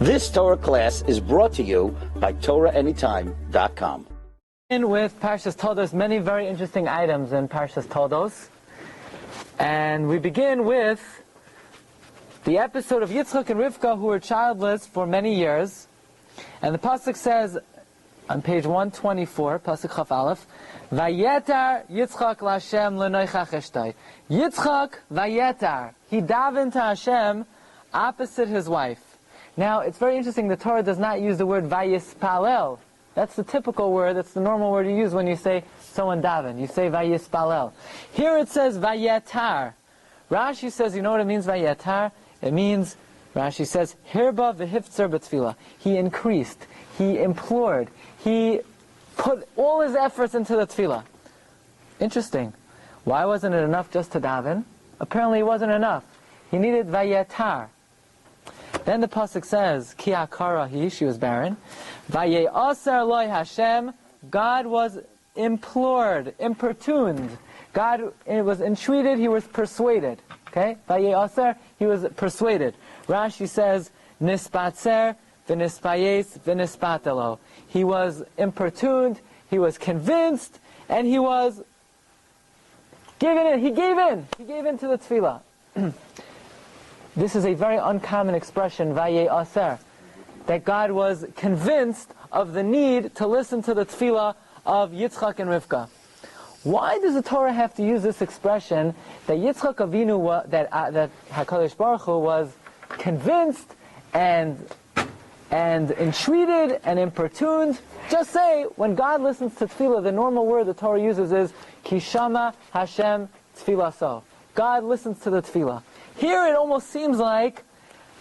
This Torah class is brought to you by TorahAnytime.com. In with Parshas Toldos, many very interesting items in Parshas Toldos. And we begin with the episode of Yitzchak and Rivka, who were childless for many years. And the pasuk says on page 124, pasuk Chaf Aleph, Vayetar Yitzchak LaHashem L'noichach Eshtoi. Yitzchak Vayetar, he davened to Hashem opposite his wife. Now, it's very interesting, the Torah does not use the word Vayispalel. That's the typical word, that's the normal word you use when you say someone daven. You say Vayispalel. Here it says Vayetar. Rashi says, you know what it means, Vayetar? It means, Rashi says, Hirba v'hiftzar b'tfilah. He increased, he implored, he put all his efforts into the tefillah. Interesting. Why wasn't it enough just to daven? Apparently it wasn't enough. He needed Vayetar. Then the pasuk says, Ki akara hi, she was barren. Vaye'aser loy Hashem, God was implored, importuned. God was entreated, he was persuaded. Okay? Vaye'aser, he was persuaded. Rashi says, Nispatzer, v'nispayes, v'nispatelo. He was importuned, he was convinced, and he was given in. He gave in. He gave in to the tefillah. This is a very uncommon expression, Vaye'aser, that God was convinced of the need to listen to the tefillah of Yitzchak and Rivka. Why does the Torah have to use this expression that Yitzchak Avinu, that HaKadosh Baruch Hu was convinced and entreated and importuned? Just say, when God listens to tefillah, the normal word the Torah uses is Kishama Hashem Tfilaso. God listens to the tefillah. Here it almost seems like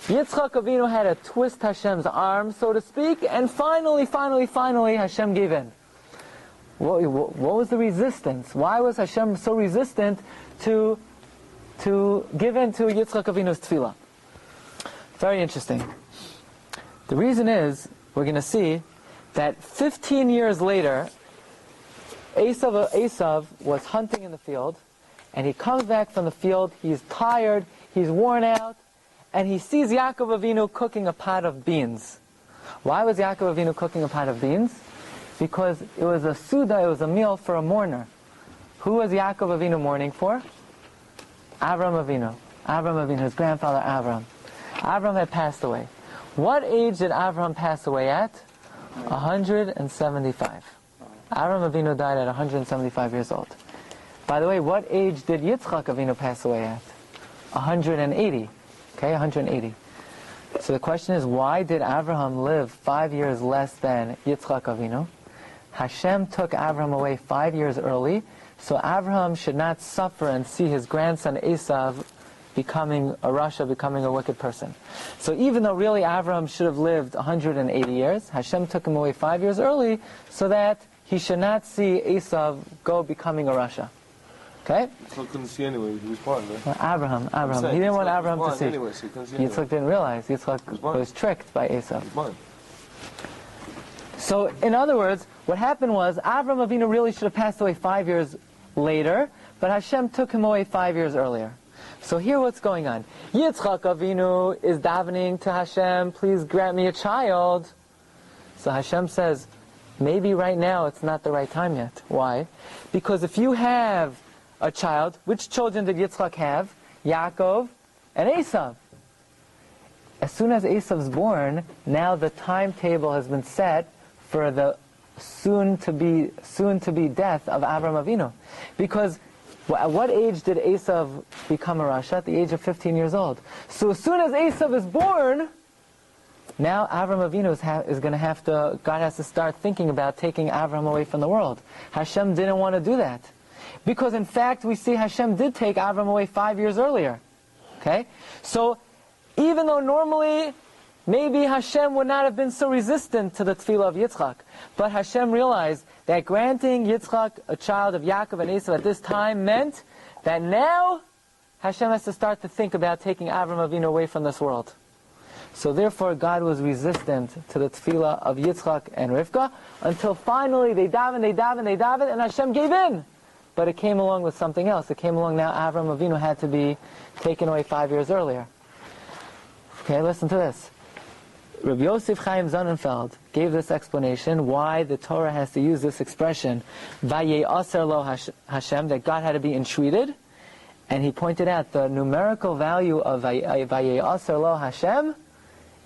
Yitzchak Avinu had to twist Hashem's arm, so to speak, and finally Hashem gave in. What was the resistance? Why was Hashem so resistant to give in to Yitzchak Avinu's tefillah? Very interesting. The reason is, we're going to see that 15 years later, Esav was hunting in the field, and he comes back from the field, he's tired, he's worn out, and he sees Yaakov Avinu cooking a pot of beans. Why was Yaakov Avinu cooking a pot of beans? Because it was a suda, it was a meal for a mourner. Who was Yaakov Avinu mourning for? Avram Avinu, his grandfather Avram. Avram had passed away. What age did Avram pass away at? 175. Avram Avinu died at 175 years old. By the way, what age did Yitzchak Avinu pass away at? 180. Okay, 180. So the question is, why did Avraham live 5 years less than Yitzchak Avinu? Hashem took Avraham away 5 years early, so Avraham should not suffer and see his grandson Esav becoming a wicked person. So even though really Avraham should have lived 180 years, Hashem took him away 5 years early so that he should not see Esav go becoming a rasha. Okay? Yitzchak couldn't see anyway, he was blind, right? Well, Abraham. He didn't want Abraham to see. Anyway, so he couldn't see Yitzchak didn't realize. Yitzchak was tricked by Esav. He was blind. So, in other words, what happened was, Avram Avinu really should have passed away 5 years later, but Hashem took him away 5 years earlier. So here what's going on. Yitzchak Avinu is davening to Hashem, please grant me a child. So Hashem says, maybe right now it's not the right time yet. Why? Because if you have a child, which children did Yitzchak have? Yaakov and Esav. As soon as Esav's born, now the timetable has been set for the soon-to-be death of Avram Avinu. Because at what age did Esav become a rasha? At the age of 15 years old. So as soon as Esav is born, now Avram Avinu is going to have to, God has to start thinking about taking Avram away from the world. Hashem didn't want to do that. Because in fact, we see Hashem did take Avram away 5 years earlier. Okay? So, even though normally, maybe Hashem would not have been so resistant to the tefillah of Yitzchak, but Hashem realized that granting Yitzchak a child of Yaakov and Esav at this time meant that now Hashem has to start to think about taking Avram Avinu away from this world. So therefore, God was resistant to the tefillah of Yitzchak and Rivka until finally they daven, and Hashem gave in. But it came along with something else. It came along now Avram Avinu had to be taken away 5 years earlier. Okay, listen to this. Rabbi Yosef Chaim Sonnenfeld gave this explanation why the Torah has to use this expression, Vaye'aser lo Hashem, that God had to be entreated. And he pointed out the numerical value of Vaye'aser lo Hashem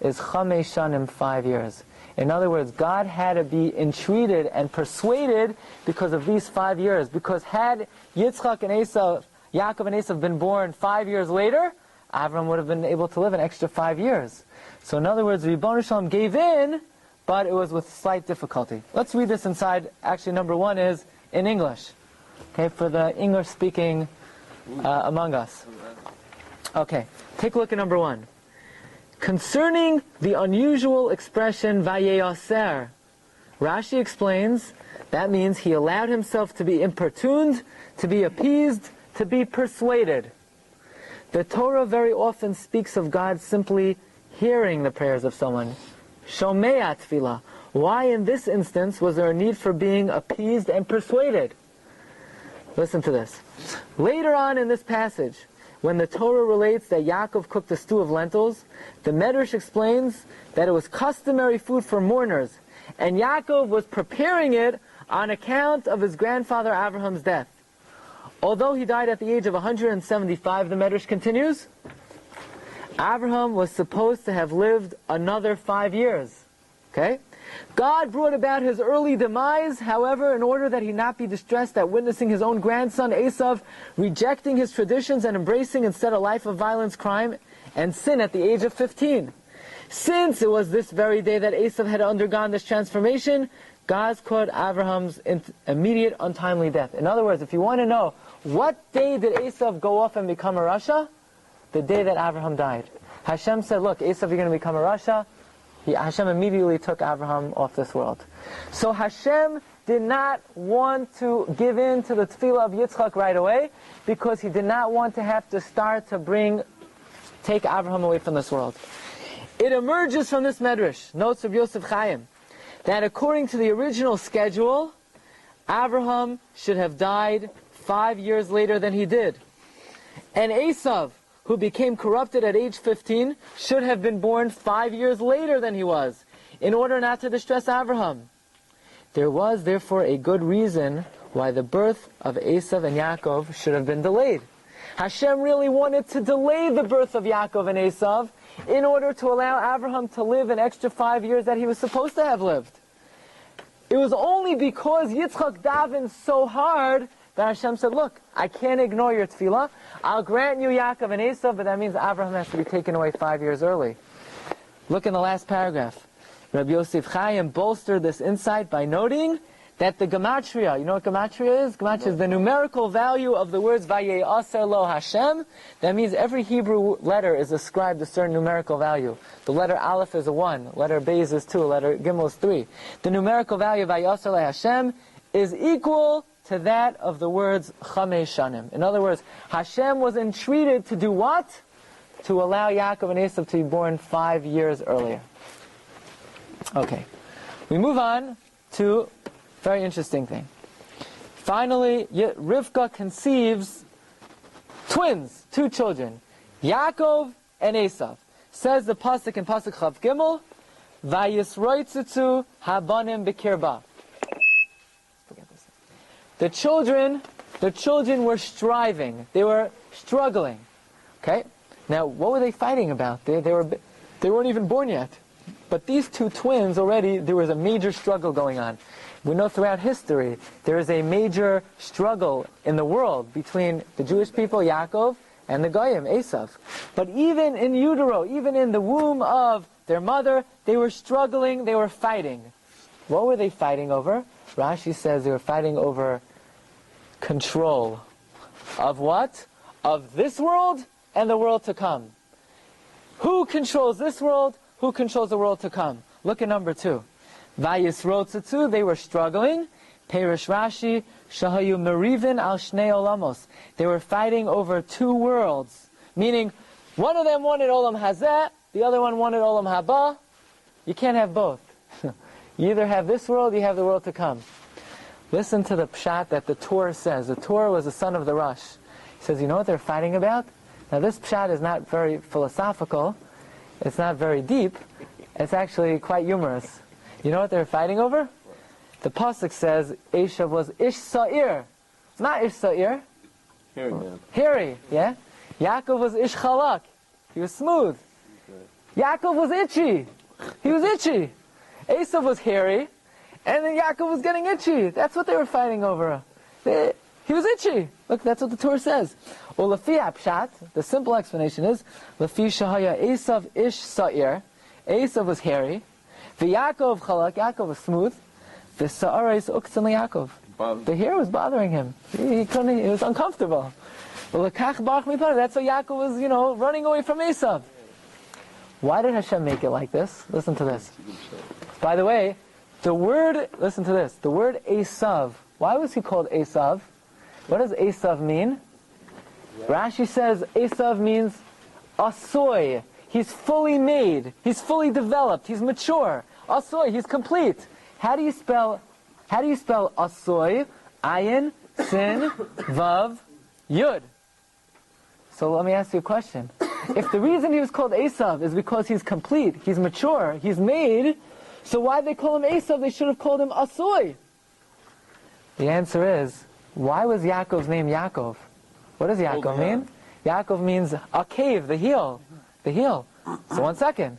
is Chamei Shanim, 5 years. In other words, God had to be entreated and persuaded because of these 5 years. Because had Yitzchak and Esav, Yaakov and Esav been born 5 years later, Avram would have been able to live an extra 5 years. So in other words, Ribono Shalom gave in, but it was with slight difficulty. Let's read this inside. Actually, number 1 is in English. Okay, for the English-speaking among us. Okay, take a look at number 1. Concerning the unusual expression Vaye'aser, Rashi explains that means he allowed himself to be importuned, to be appeased, to be persuaded. The Torah very often speaks of God simply hearing the prayers of someone. Shomea tefillah. Why in this instance was there a need for being appeased and persuaded? Listen to this. Later on in this passage, when the Torah relates that Yaakov cooked a stew of lentils, the Medrash explains that it was customary food for mourners, and Yaakov was preparing it on account of his grandfather Abraham's death. Although he died at the age of 175, the Medrash continues, Abraham was supposed to have lived another 5 years. Okay? God brought about his early demise, however, in order that he not be distressed at witnessing his own grandson Esav rejecting his traditions and embracing instead a life of violence, crime, and sin at the age of 15. Since it was this very day that Esav had undergone this transformation, God caught Abraham's immediate untimely death. In other words, if you want to know, what day did Esav go off and become a Rasha? The day that Abraham died. Hashem said, look, Esav, you're going to become a Rasha. Hashem immediately took Abraham off this world. So Hashem did not want to give in to the tefillah of Yitzchak right away, because he did not want to have to start to take Abraham away from this world. It emerges from this Medrash, notes of Yosef Chaim, that according to the original schedule, Abraham should have died 5 years later than he did. And Esav, who became corrupted at age 15, should have been born 5 years later than he was, in order not to distress Abraham. There was therefore a good reason why the birth of Esav and Yaakov should have been delayed. Hashem really wanted to delay the birth of Yaakov and Esav in order to allow Abraham to live an extra 5 years that he was supposed to have lived. It was only because Yitzchak davened so hard that Hashem said, look, I can't ignore your tefillah. I'll grant you Yaakov and Esav, but that means Abraham has to be taken away 5 years early. Look in the last paragraph. Rabbi Yosef Chaim bolstered this insight by noting that the gematria, you know what gematria is? Gematria is the numerical value of the words Vaye'aser lo Hashem. That means every Hebrew letter is ascribed a certain numerical value. The letter Aleph is a 1, letter Beis is 2, letter Gimel is 3. The numerical value of Vaye'aser lo Hashem is equal to that of the words Chamei Shanim. In other words, Hashem was entreated to do what? To allow Yaakov and Esav to be born 5 years earlier. Okay. We move on to a very interesting thing. Finally, Rivka conceives twins, 2 children, Yaakov and Esav. Says the pasuk in pasuk Chav Gimel, Vayisroitzitzu habanim b'kirba. The children were striving. They were struggling. Okay? Now, what were they fighting about? They weren't even born yet. But these 2 twins already, there was a major struggle going on. We know throughout history, there is a major struggle in the world between the Jewish people, Yaakov, and the Goyim, Esav. But even in utero, even in the womb of their mother, they were struggling, they were fighting. What were they fighting over? Rashi says they were fighting over control. Of what? Of this world and the world to come. Who controls this world? Who controls the world to come? Look at number 2. Vayisrotzatzu, they were struggling. Perish Rashi, shahayu merivin al shnei olamos. They were fighting over 2 worlds. Meaning, one of them wanted olam hazeh, the other one wanted olam haba. You can't have both. You either have this world, you have the world to come. Listen to the pshat that the Torah says. The Torah was the son of the Rosh. He says, you know what they're fighting about? Now this pshat is not very philosophical. It's not very deep. It's actually quite humorous. You know what they were fighting over? The pasuk says Esav was Ish Sa'ir. Not Ish Sa'ir. Hairy man. Hairy, yeah? Yaakov was Ish Chalak. He was smooth. Yaakov was itchy. He was itchy. Esav was hairy, and then Yaakov was getting itchy. That's what they were fighting over. He was itchy. Look, that's what the Torah says. Well, Lafi Apshat, the simple explanation is, Lafi Shahaya Esav Ish Sa'ir. Esav was hairy. Yaakov Chalak, Yaakov was smooth. The Sa'ara is Uktzin Yaakov. The hair was bothering him. He was uncomfortable. Well, that's why Yaakov was, running away from Esav. Why did Hashem make it like this? Listen to this. By the way, listen to this. The word Esav, why was he called Esav? What does Esav mean? Rashi says Esav means asoy. He's fully made. He's fully developed. He's mature. Asoy, he's complete. How do you spell asoy? Ayin, sin, vav, yud. So let me ask you a question. If the reason he was called Esav is because he's complete, he's mature, he's made, so why did they call him Esav? They should have called him Asoy. The answer is, why was Yaakov's name Yaakov? What does Yaakov mean? Yaakov means a cave, the heel. The heel. So one second.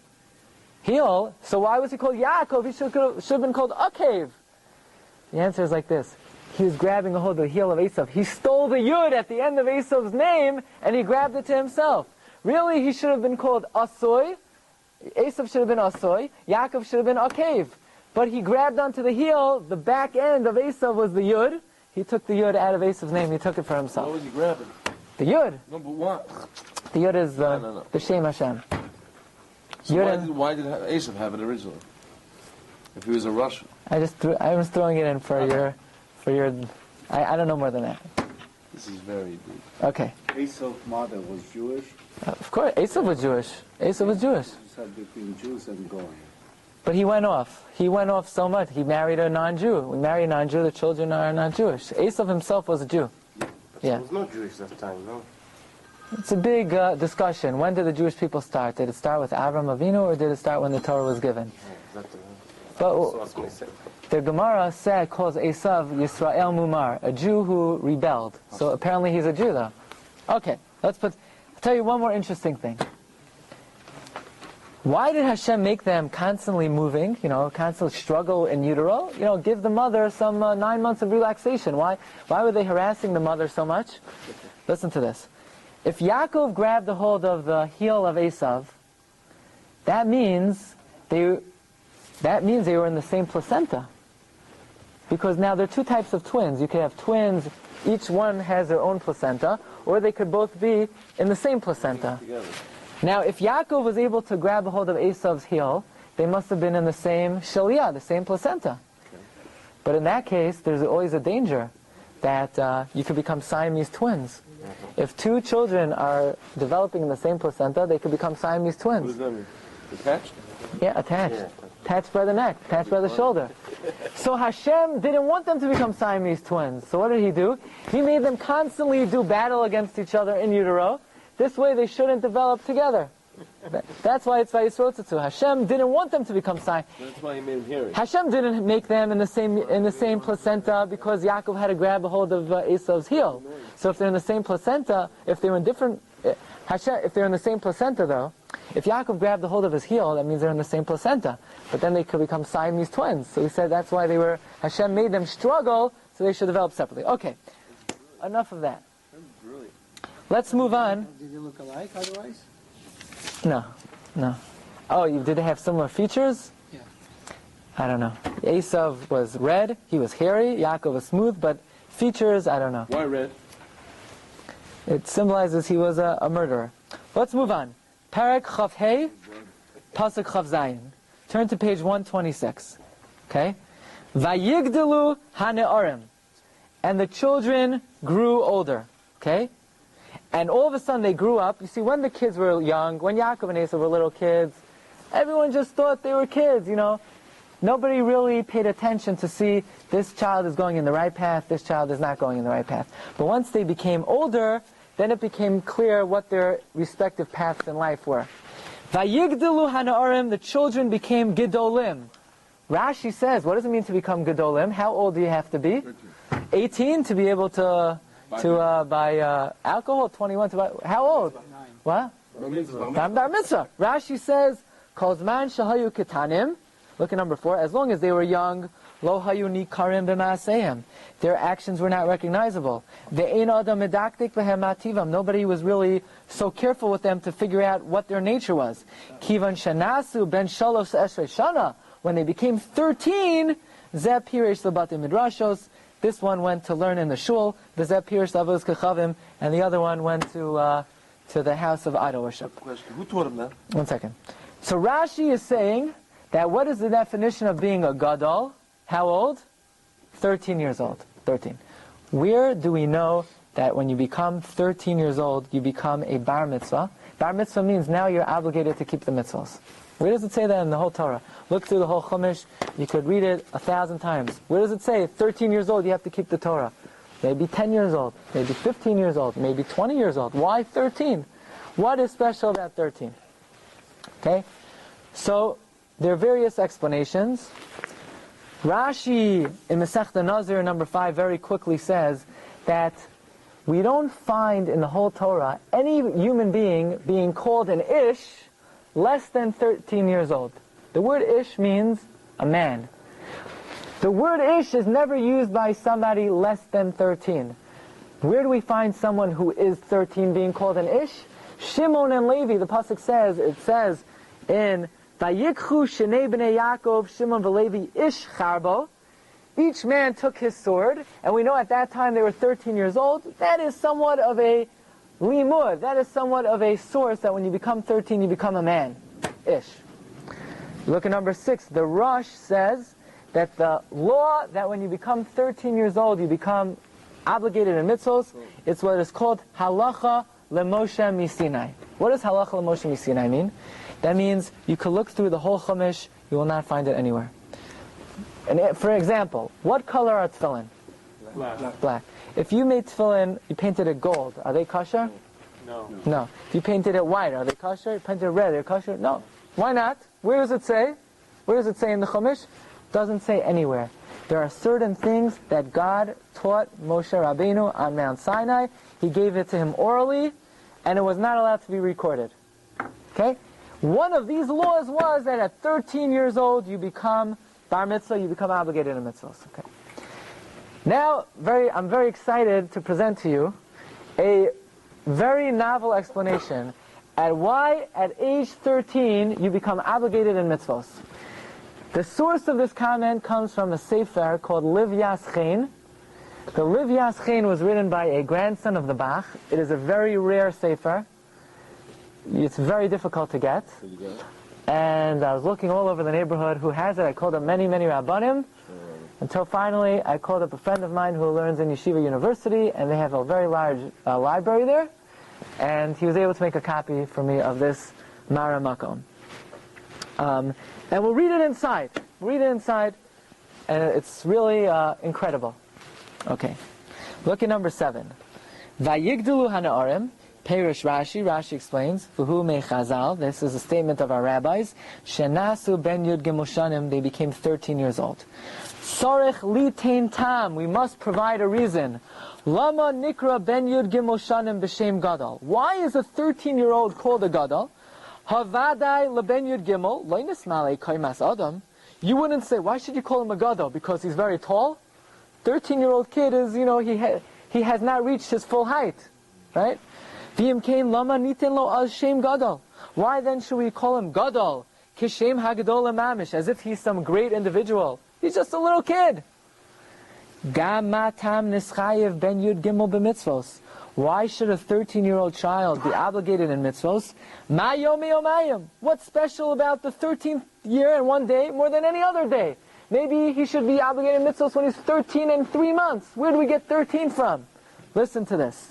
Heel, so why was he called Yaakov? He should have been called a cave. The answer is like this. He was grabbing a hold of the heel of Esav. He stole the yud at the end of Esav's name, and he grabbed it to himself. Really, he should have been called Asoy. Esav should have been Asoy. Yaakov should have been Akev. But he grabbed onto the heel. The back end of Esav was the yud. He took the yud out of Esav's name. He took it for himself. What was he grabbing? The yud. No, but what? The yud is No. the Shem Hashem. So why did Esav have it originally? If he was a Russian. I was throwing it in for your. I don't know more than that. This is very deep. Okay. Esav's mother was Jewish. Of course, Esav was Jewish. Esav was Jewish. You said between Jews and Goyim. But he went off. He went off so much. He married a non-Jew. We marry a non-Jew, the children are not Jewish. Esav himself was a Jew. He was not Jewish at the time, no? It's a big discussion. When did the Jewish people start? Did it start with Avram Avinu, or did it start when the Torah was given? But the Gemara calls Esav Yisrael Mumar, a Jew who rebelled. So apparently he's a Jew, though. Okay, I'll tell you one more interesting thing. Why did Hashem make them constantly moving, constantly struggle in utero? Give the mother some 9 months of relaxation. Why were they harassing the mother so much? Listen to this. If Yaakov grabbed a hold of the heel of Esav, that means they were in the same placenta. Because now there are two types of twins. You could have twins, each one has their own placenta, or they could both be in the same placenta. Now, if Yaakov was able to grab a hold of Esav's heel, they must have been in the same shalia, the same placenta. But in that case, there's always a danger that you could become Siamese twins. If two children are developing in the same placenta, they could become Siamese twins. What does that mean? Attached? Yeah, attached. Attached by the neck, attached by the shoulder. So Hashem didn't want them to become Siamese twins. So what did he do? He made them constantly do battle against each other in utero. This way they shouldn't develop together. That's why it's Vayisrotzetzu. Hashem didn't want them to become Siamese. That's why he made him hairy. Hashem didn't make them in the same placenta because Yaakov had to grab a hold of Esav's heel. So if they're in the same placenta, if they're in the same placenta though, if Yaakov grabbed a hold of his heel, that means they're in the same placenta. But then they could become Siamese twins. So he said that's why Hashem made them struggle, so they should develop separately. Okay, enough of that. Let's move on. Did they look alike otherwise? No. Oh, did they have similar features? Yeah. I don't know. Esav was red, he was hairy, Yaakov was smooth, but features, I don't know. Why red? It symbolizes he was a murderer. Let's move on. Perek Chav Hei, Pasuk Chav Zayin. Turn to page 126. Okay? Vayigdalu hane'arim. And the children grew older. Okay? And all of a sudden they grew up. You see, when the kids were young, when Yaakov and Esau were little kids, everyone just thought they were kids, Nobody really paid attention to see this child is going in the right path, this child is not going in the right path. But once they became older, then it became clear what their respective paths in life were. Vayigdalu hana'arim, the children became gidolim. Rashi says, what does it mean to become gidolim? How old do you have to be? 18 to be able to buy alcohol. 21 to buy. How old? 9. What? Bar Mitzvah. Rashi says, Kozman shahayu ketanim. Look at number 4. As long as they were young, lo hayu nikarim b'maaseim. Their actions were not recognizable. Ve'ein adam medaktik v'hem mativam. Nobody was really so careful with them to figure out what their nature was. Kivan shanasu ben shalos esrei shana. When they became 13, zeh pirish lebatim midrashos. This one went to learn in the shul. The zeh pirish lavos kachavim, and the other one went to the house of idol worship. Question: who taught him that? 1 second. So Rashi is saying that what is the definition of being a gadol? How old? 13 years old. 13. Where do we know that when you become 13 years old, you become a bar mitzvah? Bar mitzvah means now you're obligated to keep the mitzvahs. Where does it say that in the whole Torah? Look through the whole Chumash. You could read it 1,000 times. Where does it say 13 years old you have to keep the Torah? Maybe 10 years old, maybe 15 years old, maybe 20 years old. Why 13? What is special about 13? Okay? So, there are various explanations. Rashi in Masechta Nazir number 5 very quickly says that we don't find in the whole Torah any human being being called an ish less than 13 years old. The word ish means a man. The word ish is never used by somebody less than 13. Where do we find someone who is 13 being called an ish? Shimon and Levi, the pasuk says, it says in Vayikchu Shnei Bnei Yaakov, Shimon v'Levi ish charbo. Each man took his sword, and we know at that time they were 13 years old. That is somewhat of a limud. That is somewhat of a source that when you become 13, you become a man. Ish. Look at number 6. The Rosh says that the law that when you become 13 years old, you become obligated in mitzvos, it's what is called halacha lemoshe misinai. What does halacha lemoshe misinai mean? That means you could look through the whole Chumash, you will not find it anywhere. And for example, what color are tefillin? Black. If you made tefillin, you painted it gold, are they kosher? No. If you painted it white, are they kosher? You painted it red, are they kosher? No. Why not? Where does it say? Where does it say in the Chumash? Doesn't say anywhere. There are certain things that God taught Moshe Rabbeinu on Mount Sinai. He gave it to him orally, and it was not allowed to be recorded. Okay? One of these laws was that at 13 years old, you become bar mitzvah, you become obligated in mitzvahs. Okay. Now, I'm very excited to present to you a very novel explanation at why at age 13 you become obligated in mitzvahs. The source of this comment comes from a sefer called Liv Yaschein. The Liv Yaschein was written by a grandson of the Bach. It is a very rare sefer. It's very difficult to get. And I was looking all over the neighborhood who has it. I called up many, many rabbanim. Until finally, I called up a friend of mine who learns in Yeshiva University, and they have a very large library there. And he was able to make a copy for me of this Mara Makom. And we'll read it inside. And it's really incredible. Okay. Look at number 7. Vayigdalu hana'arim. Perish Rashi explains, V'hu me chazal, this is a statement of our rabbis, Shenasu ben yud gemoshanim, they became 13 years old. Sorech litain tam, we must provide a reason. Lama nikra ben yud gemoshanim b'shem gadol. Why is a 13-year-old called a gadol? Havadai leben yud gimel, lo nismalei kaimas adam. You wouldn't say, why should you call him a gadol? Because he's very tall? 13-year-old kid is, he has not reached his full height. Right? Why then should we call him gadol? Kishem hagadol mamish, as if he's some great individual. He's just a little kid. Gamatam nischayev ben yud gimel b'mitzvos. Why should a 13-year-old child be obligated in mitzvos? Mayom yomayim. What's special about the 13th year and 1 day more than any other day? Maybe he should be obligated in mitzvos when he's 13 and 3 months. Where do we get 13 from? Listen to this.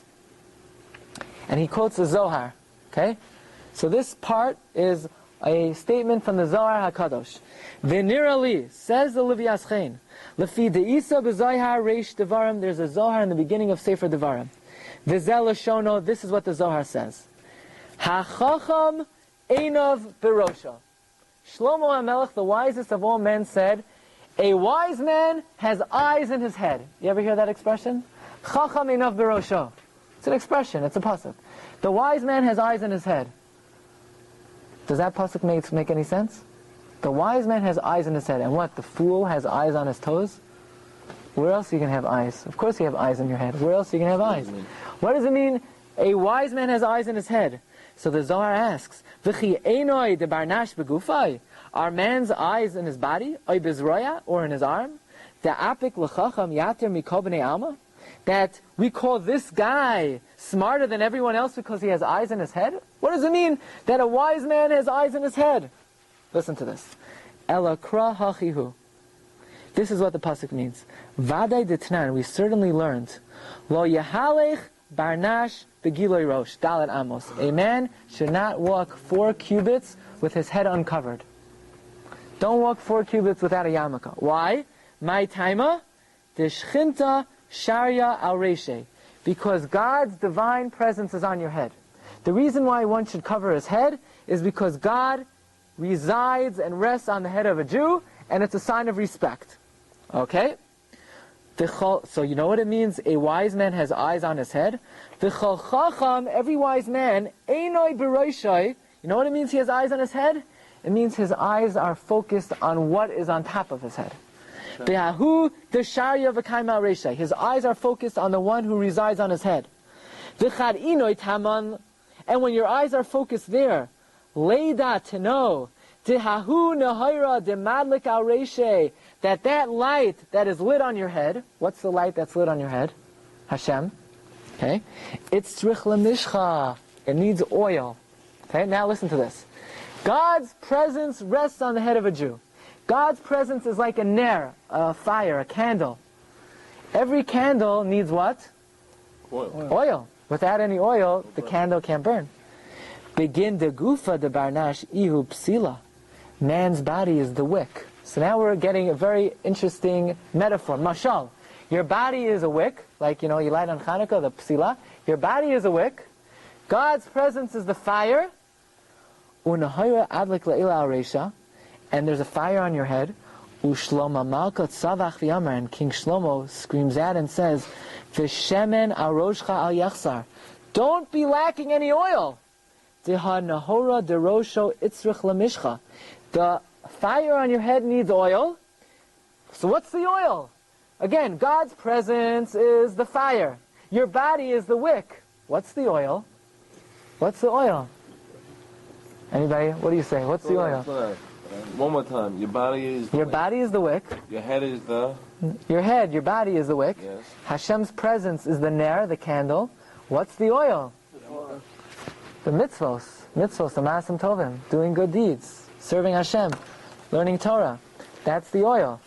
And he quotes the Zohar. Okay? So this part is a statement from the Zohar HaKadosh. V'nirali, says the Liv Yaschein, Lefi de'isa b'Zohar reish devarim, there's a Zohar in the beginning of Sefer Devarim. V'zel Lashono, this is what the Zohar says. Ha'chacham Einav Berosha. Shlomo HaMelech, the wisest of all men, said, a wise man has eyes in his head. You ever hear that expression? Chacham Einav Berosha. It's an expression, it's a pasuk. The wise man has eyes in his head. Does that pasuk make any sense? The wise man has eyes in his head. And what? The fool has eyes on his toes? Where else are you going to have eyes? Of course you have eyes in your head. Where else are you going to have eyes? What does it mean? A wise man has eyes in his head. So the Zohar asks, V'chi einoi de barnash begufai? Are man's eyes in his body? Oy bezroya? Or in his arm? Da'apik l'chacham yater mikol b'nei alma? That we call this guy smarter than everyone else because he has eyes in his head? What does it mean that a wise man has eyes in his head? Listen to this. Ela kra hachihu. This is what the pasuk means. Vaday detnan, we certainly learned. Lo yahalech barnash begiloi rosh, dalet amos. A man should not walk 4 cubits with his head uncovered. Don't walk 4 cubits without a yarmulke. Why? My taima, deshchinta sharia al reshe. Because God's divine presence is on your head. The reason why one should cover his head is because God resides and rests on the head of a Jew, and it's a sign of respect. Okay? So you know what it means? A wise man has eyes on his head. V'chol chacham, every wise man, einoi b'roshai. You know what it means he has eyes on his head? It means his eyes are focused on what is on top of his head. V'hahu desharya v'kaima reshay. His eyes are focused on the one who resides on his head. V'chad inoi taman. And when your eyes are focused there, leida, to know, Tihahu nahira demadlik al reshe, that light that is lit on your head, what's the light that's lit on your head? Hashem. Okay? It's tzrich lemishcha. It needs oil. Okay? Now listen to this. God's presence rests on the head of a Jew. God's presence is like a ner, a fire, a candle. Every candle needs what? Oil. Without any oil, the candle can't burn. Begin de gufa de barnash ihu psila. Man's body is the wick. So now we're getting a very interesting metaphor. Mashal. Your body is a wick, like you light on Hanukkah, the psila. Your body is a wick. God's presence is the fire. Unahayra adlik la'ila al-resha. And there's a fire on your head. Ushlomo malka tzavach v'yamar. And King Shlomo screams out and says, V'shemen al roshcha al yachsar. Don't be lacking any oil. Deha nahora derosho itzrich lamishcha. The fire on your head needs oil. So what's the oil? Again, God's presence is the fire. Your body is the wick. What's the oil? What's the oil? Anybody? What do you say? What's the oil? One more time. Your body is the wick. Body is the wick. Your head is the... Your body is the wick. Yes. Hashem's presence is the ner, the candle. What's the oil? The mitzvos, the maasim tovim, doing good deeds, serving Hashem, learning Torah. That's the oil.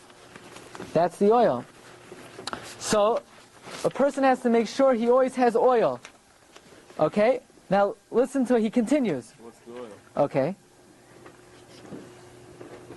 That's the oil. So, a person has to make sure he always has oil. Okay? Now, listen to it. He continues. What's the oil? Okay.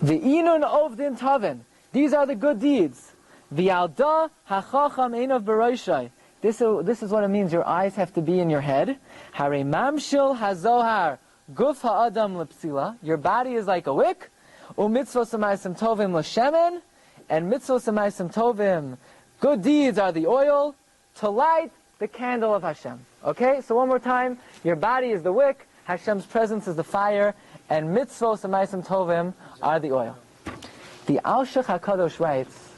V'inun ovdin tovin. These are the good deeds. V'yalda hachacham einav b'roshai. This is what it means. Your eyes have to be in your head. Hare mamshil hazohar guf ha'adam lepsila. Your body is like a wick. U'mitzvos ha'maisim tovim l'shemen. And mitzvos ha'maisim tovim, good deeds are the oil to light the candle of Hashem. Okay? So one more time. Your body is the wick. Hashem's presence is the fire. And mitzvos ha'maisim tovim are the oil. The Al-Shech HaKadosh writes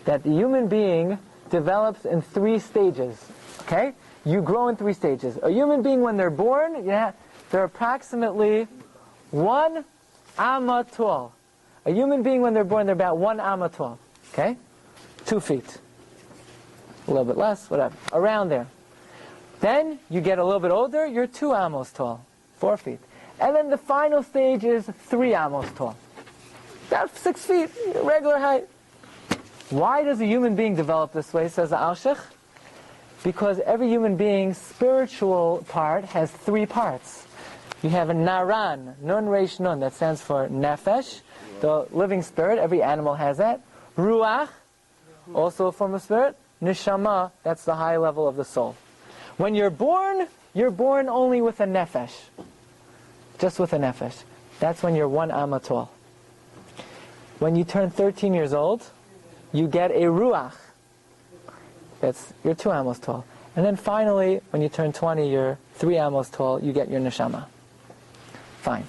that the human being develops in 3 stages. Okay? You grow in 3 stages. A human being, when they're born, they're approximately 1 amma tall. A human being, when they're born, they're about 1 amma tall. Okay? 2 feet. A little bit less, whatever. Around there. Then, you get a little bit older, you're 2 amos tall. 4 feet. And then the final stage is 3 amos tall. About 6 feet, regular height. Why does a human being develop this way, says the Al-Shech? Because every human being's spiritual part has 3 parts. You have a naran, nun reish nun, that stands for nefesh, the living spirit. Every animal has that. Ruach, also a form of spirit. Neshama, that's the high level of the soul. When you're born only with a nefesh. just with a nefesh. That's when you're 1 amma tall. When you turn 13 years old, you get a ruach. You're 2 amos tall. And then finally, when you turn 20, you're 3 amos tall, you get your neshama. Fine.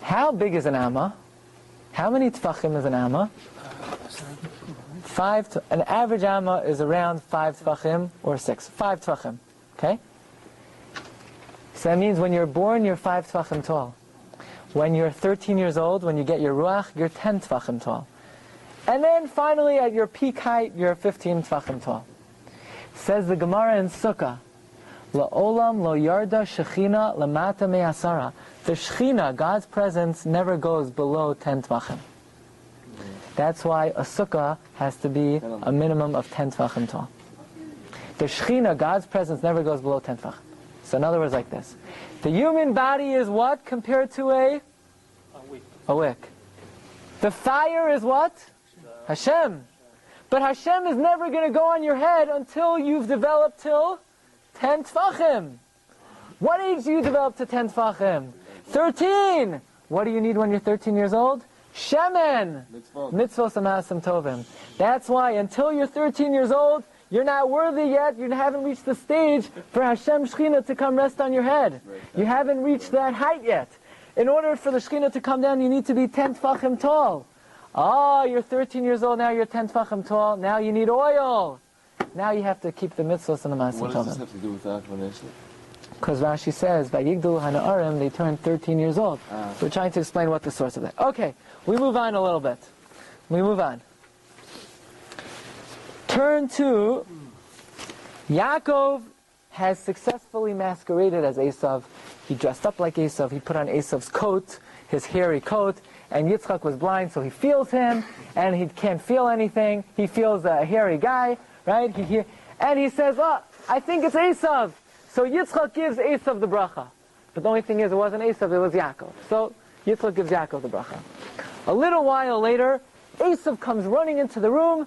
How big is an amma? How many tfachim is an amma? An average amma is around 5 tfachim or 6. 5 tfachim. Okay? So that means when you're born, you're 5 tfachim tall. When you're 13 years old, when you get your ruach, you're 10 tfachim tall. And then finally, at your peak height, you're 15 tfachim tall. Says the Gemara in Sukkah, La'olam lo yarda shechina lamata me'asara. The Shechina, God's presence, never goes below 10 tvachim. That's why a sukkah has to be a minimum of 10 tvachim tall. The Shechina, God's presence, never goes below 10 tvachim. So in other words, like this. The human body is what compared to a wick? The fire is what? Hashem. But Hashem is never going to go on your head until you've developed till 10 tfachim. What age do you develop to 10 tfachim? 13! What do you need when you're 13 years old? Shemen! Mitzvos amasim tovim. That's why until you're 13 years old, you're not worthy yet, you haven't reached the stage for Hashem Shechina to come rest on your head. You haven't reached that height yet. In order for the Shechina to come down, you need to be 10 tfachim tall. Oh, you're 13 years old, now you're 10 tfachim tall, now you need oil. Now you have to keep the mitzvahs and the masim tovim. What does this have to do with the explanation? Because Rashi says, Vayigdalu hana'arim, they turned 13 years old. We're trying to explain what the source of that. Okay, we move on a little bit. We move on. Turn to Yaakov has successfully masqueraded as Esav. He dressed up like Esav. He put on Esav's coat, his hairy coat, and Yitzchak was blind, so he feels him, and he can't feel anything. He feels a hairy guy, right? And he says, oh, I think it's Esav. So Yitzchak gives Esav the bracha. But the only thing is, it wasn't Esav, it was Yaakov. So Yitzchak gives Yaakov the bracha. A little while later, Esav comes running into the room,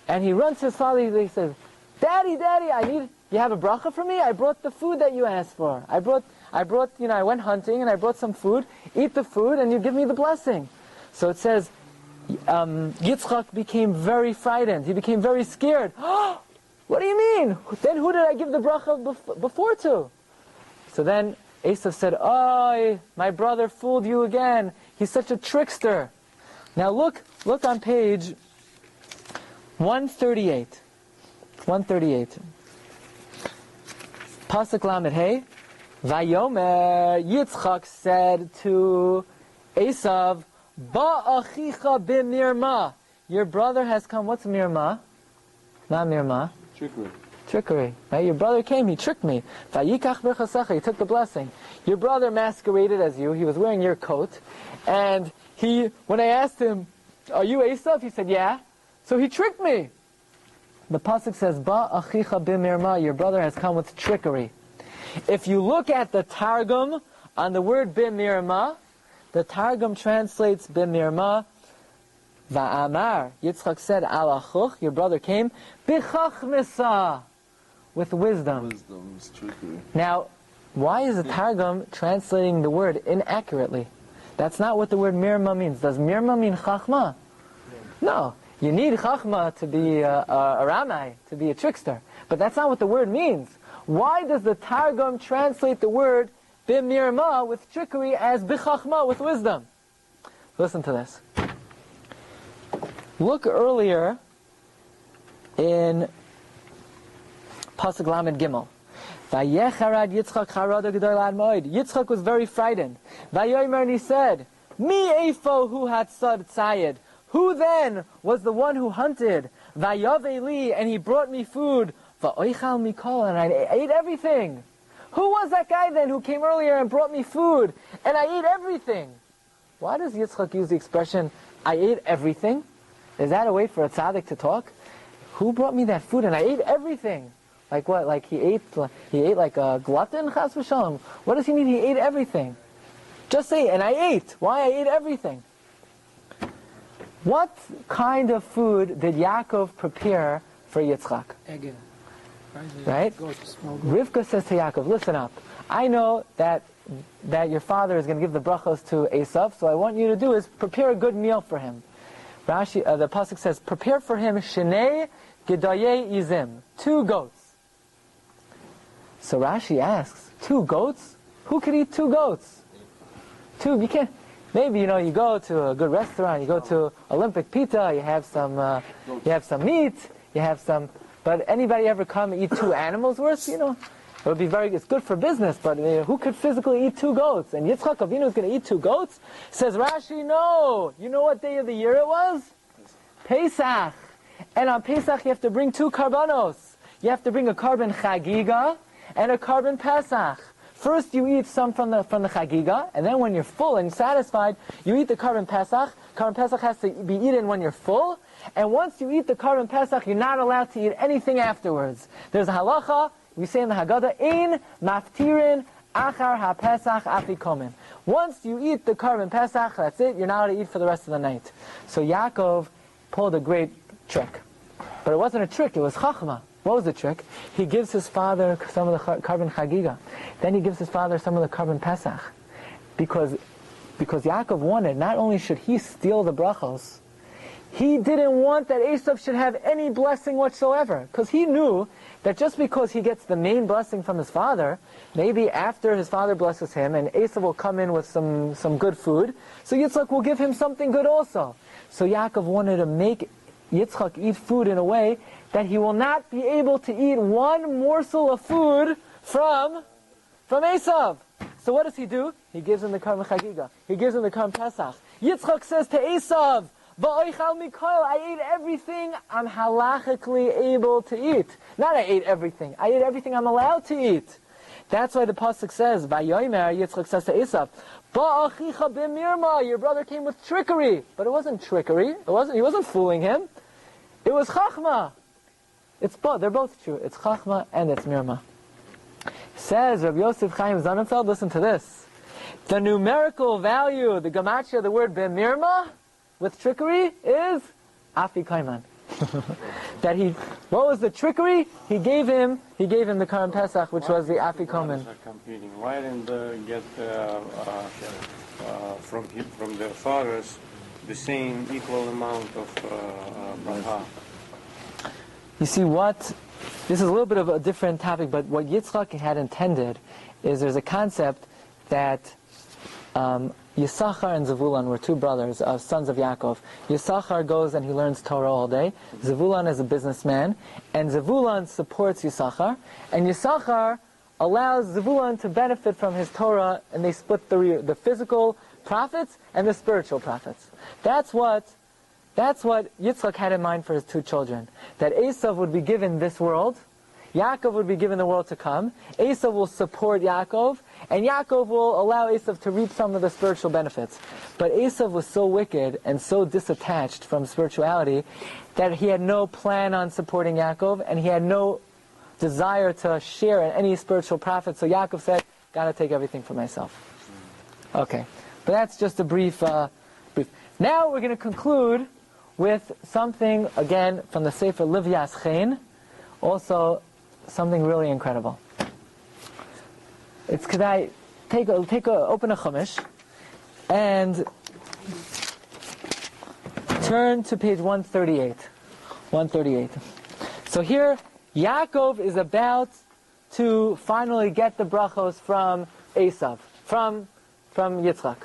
and he runs to his father, he says, Daddy, you have a bracha for me? I brought the food that you asked for. I went hunting and I brought some food. Eat the food and you give me the blessing. So it says, Yitzchak became very frightened. He became very scared. What do you mean? Then who did I give the bracha before to? So then Esav said, oh, my brother fooled you again. He's such a trickster. Now look on page 138. 138. Pasuk Lamed Hey. Vayomer, Yitzchak said to Esav, Ba'achicha b'mirma. Your brother has come. What's mirma? Not mirma. Trickery. Right? Your brother came, he tricked me. Vayikach b'chasecha, he took the blessing. Your brother masqueraded as you, he was wearing your coat, and when I asked him, are you Esav? He said, yeah. So he tricked me. The pasuk says, Ba'achicha b'mirma, your brother has come with trickery. If you look at the Targum on the word b'mirma, the Targum translates b'mirma, va'amar, Yitzchak said, alachuch, your brother came, b'chachmisa, with wisdom. Wisdom is trickery. Now, why is the Targum translating the word inaccurately? That's not what the word mirma means. Does mirma mean chachma? No. You need chachma to be a ramai, to be a trickster. But that's not what the word means. Why does the Targum translate the word b'mirma with trickery as b'chachma with wisdom? Listen to this. Look earlier in Pasuk Lamed Gimel. Vayecharad Yitzchak charada gedol ad moed. Yitzchak was very frightened. Vayomer, and he said, Mi eifo hu hatzad tzayed. Who then was the one who hunted? Vayave li, and he brought me food. Va'oichal mikol, and I ate everything. Who was that guy then who came earlier and brought me food? And I ate everything. Why does Yitzchak use the expression, I ate everything? Is that a way for a tzaddik to talk? Who brought me that food and I ate everything? Like what? Like he ate like a glutton, chas v'shalom. What does he mean he ate everything? Just say, and I ate. Why I ate everything? What kind of food did Yaakov prepare for Yitzchak? Right? Rivka says to Yaakov, listen up. I know that your father is going to give the brachos to Esav, so I want you to do is prepare a good meal for him. Rashi, the pasuk says, prepare for him shenei gedaye izim, 2 goats. So Rashi asks, 2 goats? Who could eat 2 goats? 2, you can't. Maybe, you go to a good restaurant, you go to Olympic Pizza, you have some meat, but anybody ever come and eat 2 animals worth? It would be it's good for business, but who could physically eat 2 goats? And Yitzchak Avinu is going to eat 2 goats? Says Rashi, no. You know what day of the year it was? Pesach. And on Pesach you have to bring 2 karbanos. You have to bring a carbon chagiga and a carbon Pesach. First you eat some from the chagiga, and then when you're full and satisfied, you eat the carbon Pesach. Carbon Pesach has to be eaten when you're full, and once you eat the carbon Pesach, you're not allowed to eat anything afterwards. There's a halacha, we say in the Haggadah, ein maftirin achar ha-Pesach afikomen. Once you eat the carbon Pesach, that's it, you're not allowed to eat for the rest of the night. So Yaakov pulled a great trick. But it wasn't a trick, it was chachma. What was the trick? He gives his father some of the carbon chagiga. Then he gives his father some of the carbon Pesach. Because Yaakov wanted, not only should he steal the brachos, he didn't want that Esav should have any blessing whatsoever. Because he knew that just because he gets the main blessing from his father, maybe after his father blesses him, and Esav will come in with some good food, so Yitzchak will give him something good also. So Yaakov wanted to make Yitzchak eat food in a way that he will not be able to eat one morsel of food from Esav. So what does he do? He gives him the Karban Chagiga. He gives him the Karban Pesach. Yitzchak says to Esav, V'oichal mikol, I ate everything I'm halachically able to eat. Not I ate everything. I ate everything I'm allowed to eat. That's why the pasuk says, Vayomer, Yitzchak says to Esav, Ba'achicha b'mirma, your brother came with trickery. But it wasn't trickery. He wasn't fooling him. It was chachma. It's both. They're both true. It's chachma and it's mirma. Says Rabbi Yosef Chaim Sonnenfeld, listen to this. The numerical value, the gematria of the word b'mirma, with trickery, is afikaiman. What was the trickery? He gave him the Karban Pesach, which was the afikomen. Why didn't they get from their fathers the same equal amount of bracha? You see this is a little bit of a different topic, but what Yitzchak had intended is there's a concept that Yisachar and Zevulun were 2 brothers, sons of Yaakov. Yisachar goes and he learns Torah all day. Zevulun is a businessman, and Zevulun supports Yisachar, and Yisachar allows Zevulun to benefit from his Torah, and they split the physical profits and the spiritual profits. That's what Yitzchak had in mind for his 2 children. That Esav would be given this world, Yaakov would be given the world to come, Esav will support Yaakov, and Yaakov will allow Esav to reap some of the spiritual benefits. But Esav was so wicked and so disattached from spirituality that he had no plan on supporting Yaakov, and he had no desire to share in any spiritual profit. So Yaakov said, gotta take everything for myself. Okay, but that's just a brief. Now we're going to conclude with something, again, from the Sefer Livyas Chen, also something really incredible. It's could I open a Chumash and turn to page 138. 138. So here, Yaakov is about to finally get the brachos from Esav, from Yitzchak.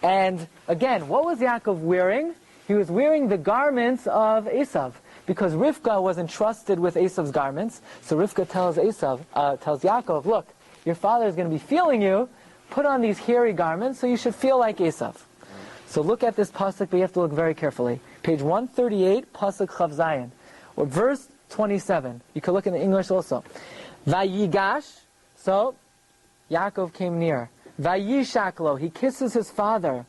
And again, what was Yaakov wearing? He was wearing the garments of Esav, because Rivka was entrusted with Esav's garments. So Rivka tells Yaakov, look, your father is going to be feeling you. Put on these hairy garments so you should feel like Esav. So look at this pasuk, but you have to look very carefully. Page 138, pasuk Chav Zayin, or verse 27. You can look in the English also. Vayigash. So Yaakov came near. Vayishaklo. He kisses his father.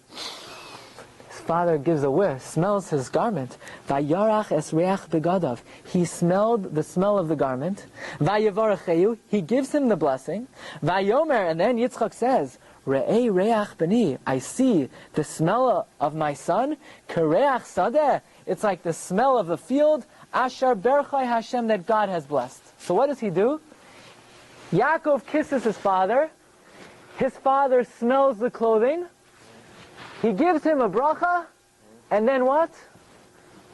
Father gives a whiff, smells his garment. Vayarach es reach begadav. He smelled the smell of the garment. Vayevarecheyu. He gives him the blessing. Vayomer, and then Yitzchak says, Re'ei reach bani. I see the smell of my son. Kereach sadeh. It's like the smell of the field. Ashar berchai Hashem, that God has blessed. So what does he do? Yaakov kisses his father. His father smells the clothing. He gives him a bracha. And then what?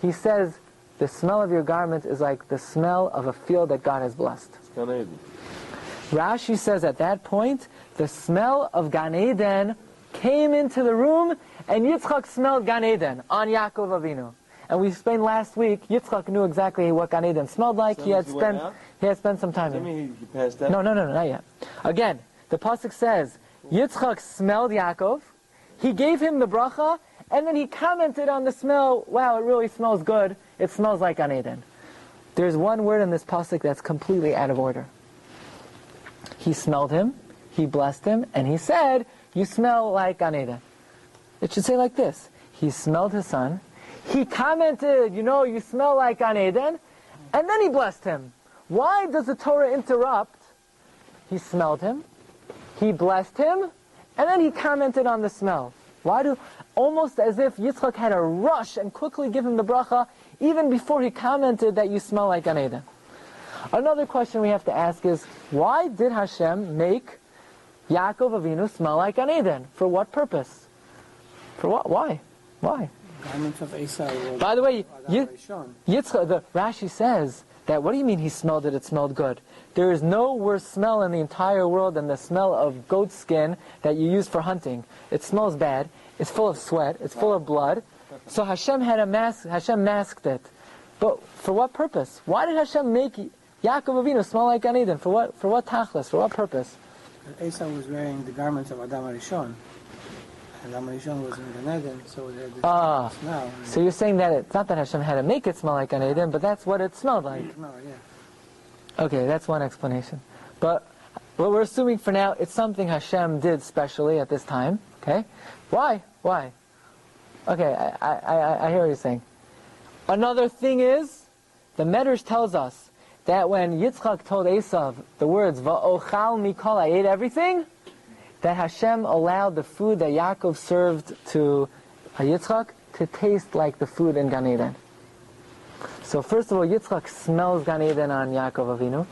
He says, the smell of your garment is like the smell of a field that God has blessed. It's Gan Eden. Rashi says at that point, the smell of Gan Eden came into the room, and Yitzchak smelled Gan Eden on Yaakov Avinu. And we explained last week, Yitzchak knew exactly what Gan Eden smelled like. So He had spent some time Does that in it. mean he passed out? No, not yet. Again, the pasuk says, Yitzchak smelled Yaakov, he gave him the bracha, and then he commented on the smell, wow, it really smells good. It smells like Gan Eden. There's one word in this pasuk that's completely out of order. He smelled him, he blessed him, and he said, you smell like Gan Eden. It should say like this. He smelled his son, he commented, you smell like Gan Eden, and then he blessed him. Why does the Torah interrupt? He smelled him, he blessed him, and then he commented on the smell. Almost as if Yitzchak had to rush and quickly give him the bracha, even before he commented that you smell like Gan Eden. Another question we have to ask is, why did Hashem make Yaakov Avinu smell like Gan Eden? For what purpose? For what? Why? Garments of Esau. By the way, Yitzchak, the Rashi says that, what do you mean he smelled it smelled good? There is no worse smell in the entire world than the smell of goat skin that you use for hunting. It smells bad, it's full of sweat, it's full of blood. So Hashem masked it. But for what purpose? Why did Hashem make Yaakov Avinu smell like Gan Eden? For what tachlis? For what purpose? Esau was wearing the garments of Adam Arishon. And Adam Arishon was in Gan Eden, so it had this smell. So you're saying that it's not that Hashem had to make it smell like Gan Eden, but that's what it smelled like. No, yeah. Okay, that's one explanation. But what we're assuming for now, it's something Hashem did specially at this time. Okay? Why? Okay, I hear what you're saying. Another thing is, the Medrash tells us that when Yitzchak told Esav the words, Va'ochal mikol, I ate everything, that Hashem allowed the food that Yaakov served to Yitzchak to taste like the food in Gan Eden. So first of all, Yitzchak smells Gan Eden on Yaakov Avinu.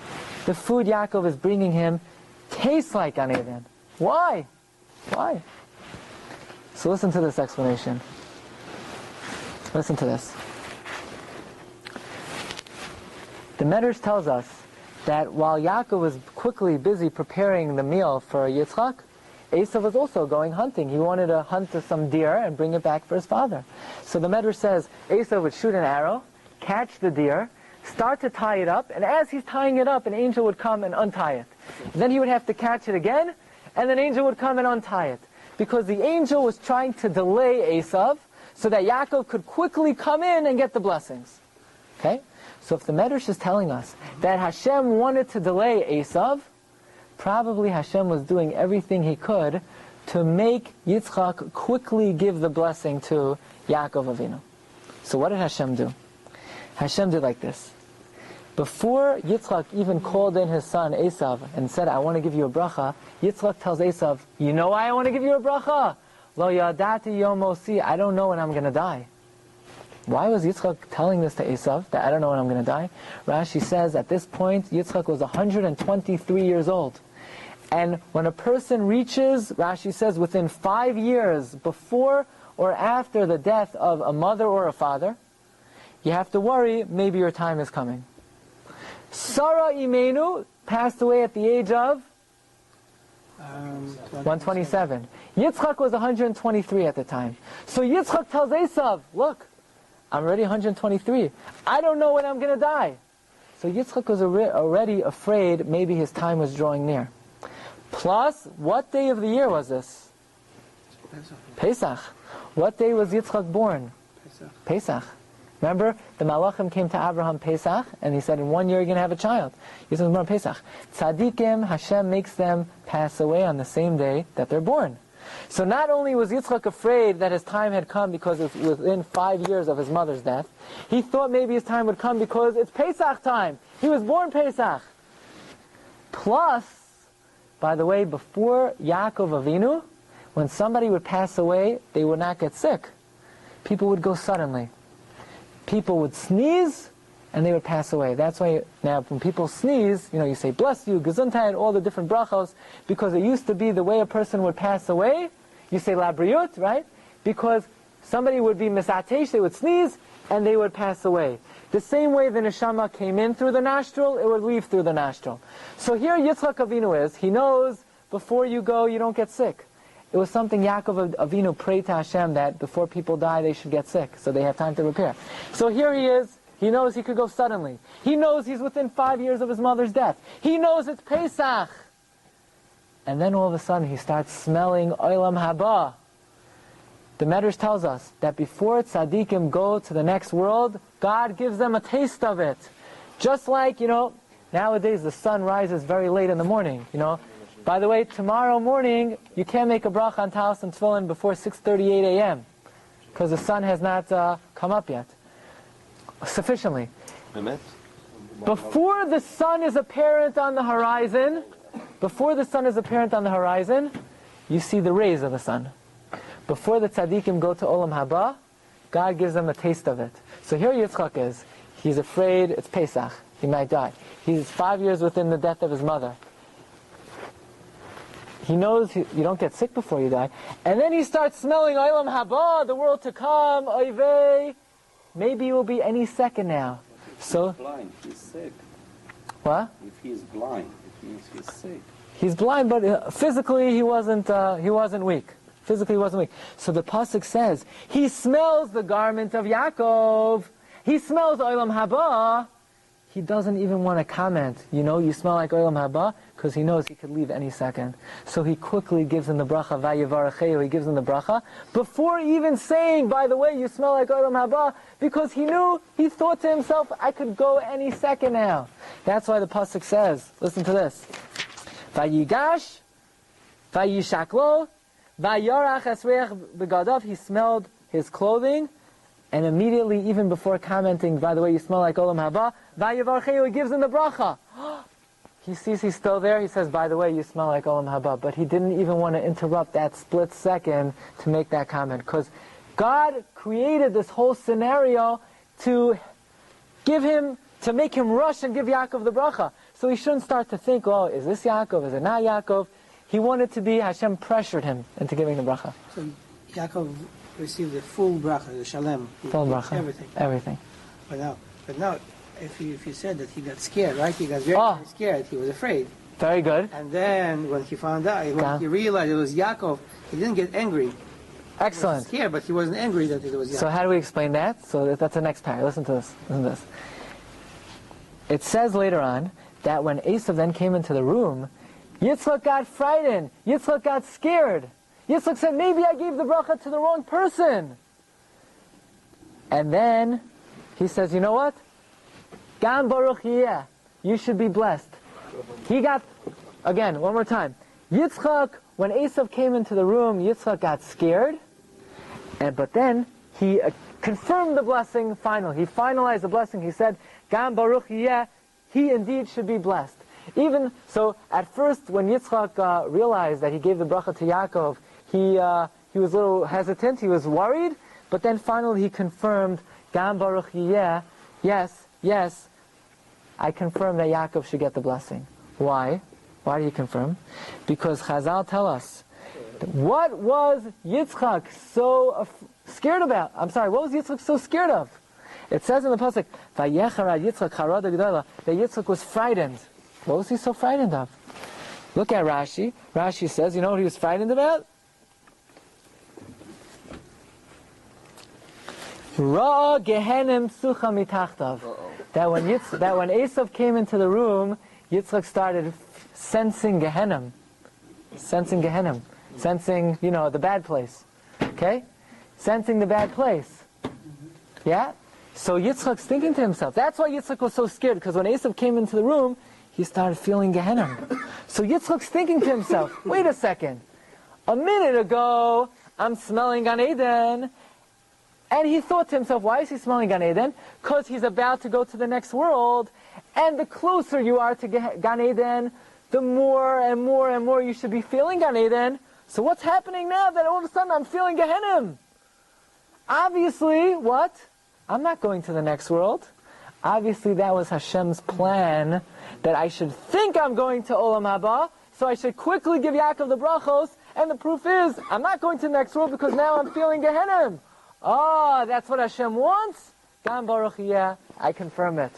The food Yaakov is bringing him tastes like Gan Eden. Why? So listen to this explanation. Listen to this. The Medrash tells us that while Yaakov was quickly busy preparing the meal for Yitzchak, Esav was also going hunting. He wanted to hunt some deer and bring it back for his father. So the Medrash says Esav would shoot an arrow, catch the deer, start to tie it up, and as he's tying it up, an angel would come and untie it. Then he would have to catch it again, and an angel would come and untie it. Because the angel was trying to delay Esav so that Yaakov could quickly come in and get the blessings. Okay? So if the Medrash is telling us that Hashem wanted to delay Esav, probably Hashem was doing everything he could to make Yitzchak quickly give the blessing to Yaakov Avinu. So what did Hashem do? Hashem did like this. Before Yitzchak even called in his son Esav and said, I want to give you a bracha, Yitzchak tells Esav, you know why I want to give you a bracha? Lo yadati yom mosi, I don't know when I'm going to die. Why was Yitzchak telling this to Esav, that I don't know when I'm going to die? Rashi says at this point, Yitzchak was 123 years old. And when a person reaches, Rashi says, within 5 years before or after the death of a mother or a father, you have to worry, maybe your time is coming. Sarah Imenu passed away at the age of 127. Yitzchak was 123 at the time. So Yitzchak tells Esav, look, I'm already 123. I don't know when I'm going to die. So Yitzchak was already afraid maybe his time was drawing near. Plus, what day of the year was this? Pesach. What day was Yitzchak born? Pesach. Remember, the Malachim came to Abraham Pesach, and he said, in 1 year you're going to have a child. Yitzchak was born Pesach. Tzadikim, Hashem makes them pass away on the same day that they're born. So not only was Yitzchak afraid that his time had come because it was within 5 years of his mother's death, he thought maybe his time would come because it's Pesach time. He was born Pesach. Plus, by the way, before Yaakov Avinu, when somebody would pass away, they would not get sick. People would go suddenly. People would sneeze, and they would pass away. That's why now when people sneeze, you say bless you, gesundheit, all the different brachos, because it used to be the way a person would pass away. You say la briut, right? Because somebody would be misatesh, they would sneeze, and they would pass away. The same way the neshama came in through the nostril, it would leave through the nostril. So here Yitzchak Avinu is. He knows before you go, you don't get sick. It was something Yaakov Avinu prayed to Hashem that before people die, they should get sick, so they have time to repair. So here he is. He knows he could go suddenly. He knows he's within 5 years of his mother's death. He knows it's Pesach. And then all of a sudden, he starts smelling Olam Haba. The Medrash tells us that before tzaddikim go to the next world, God gives them a taste of it. Just like, nowadays the sun rises very late in the morning, By the way, tomorrow morning, you can't make a bracha on talis and tefillin before 6:38 a.m. because the sun has not come up yet sufficiently. Before the sun is apparent on the horizon, you see the rays of the sun. Before the tzaddikim go to Olam Haba, God gives them a taste of it. So here Yitzchak is. He's afraid it's Pesach. He might die. He's 5 years within the death of his mother. He knows you don't get sick before you die. And then he starts smelling Olam Haba, the world to come, Oivei. Maybe it will be any second now. So he's blind, he's sick. What? If he's blind, it means he's sick. He's blind, but physically he wasn't weak. Physically he wasn't weak. So the pasuk says, he smells the garment of Yaakov. He smells Olam Haba. He doesn't even want to comment. You smell like Olam Haba, because he knows he could leave any second. So he quickly gives him the bracha, Vayivaracheu, he gives him the bracha, before even saying, by the way, you smell like Olam Haba, because he thought to himself, I could go any second now. That's why the pasuk says, listen to this, Vayigash, Vayishaklo, Vayarach esreach begadav, he smelled his clothing, and immediately, even before commenting, by the way, you smell like Olam Haba, Vayivarcheu, he gives him the bracha. He sees he's still there, he says, by the way, you smell like Olam Haba. But he didn't even want to interrupt that split second to make that comment. Because God created this whole scenario to make him rush and give Yaakov the bracha. So he shouldn't start to think, oh, is this Yaakov, is it not Yaakov? He wanted to be, Hashem pressured him into giving the bracha. So Yaakov received the full bracha, the shalem. Full bracha. Everything. But now, if you said that he got scared, right? He got very scared. He was afraid. Very good. And then when he found out, when he realized it was Yaakov, he didn't get angry. Excellent. He was scared, but he wasn't angry that it was Yaakov. So how do we explain that? So that's the next part. Listen to this. It says later on that when Esav then came into the room, Yitzchak got frightened. Yitzchak got scared. Yitzchak said, maybe I gave the bracha to the wrong person. And then he says, you know what? Gam baruch yeh. You should be blessed. He got, again, one more time. Yitzchak, when Esav came into the room, Yitzchak got scared. But then he confirmed the blessing finally. He finalized the blessing. He said, Gam baruch yeh. He indeed should be blessed. Even so, at first, when Yitzchak realized that he gave the bracha to Yaakov, he was a little hesitant, he was worried, but then finally he confirmed, Gam baruch yeh, yes, I confirm that Yaakov should get the blessing. Why? Why do you confirm? Because Chazal tell us, what was Yitzchak so scared about? What was Yitzchak so scared of? It says in the pasuk, Vayechar Yitzchak harad gedola, that Yitzchak was frightened. What was he so frightened of? Look at Rashi. Rashi says, you know what he was frightened about? Ra gehenim sucha mitachtav. That when Esav came into the room, Yitzchak started sensing Gehenim. Sensing, the bad place. Okay? Sensing the bad place. Yeah? So Yitzchak's thinking to himself. That's why Yitzchak was so scared, because when Esav came into the room, he started feeling Gehenim. So Yitzchak's thinking to himself, wait a second. A minute ago, I'm smelling Gan Eden. And he thought to himself, why is he smelling Gan Eden? Because he's about to go to the next world. And the closer you are to Gan Eden, the more and more and more you should be feeling Gan Eden. So what's happening now that all of a sudden I'm feeling Gehenim? Obviously, what? I'm not going to the next world. Obviously, that was Hashem's plan, that I should think I'm going to Olam Haba, so I should quickly give Yaakov the brachos, and the proof is, I'm not going to the next world because now I'm feeling Gehenim. Oh, that's what Hashem wants? Gam Baruch Yeh, I confirm it.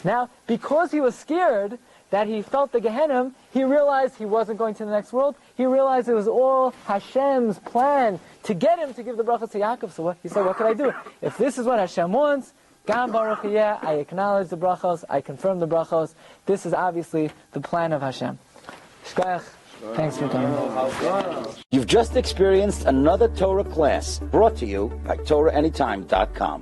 Now, because he was scared that he felt the Gehenim, he realized he wasn't going to the next world. He realized it was all Hashem's plan to get him to give the brachos to Yaakov. So he said, what can I do? If this is what Hashem wants, Gam Baruch Yeh, I acknowledge the brachos, I confirm the brachos. This is obviously the plan of Hashem. Shkoyach. Thanks for coming. You've just experienced another Torah class brought to you by TorahAnytime.com.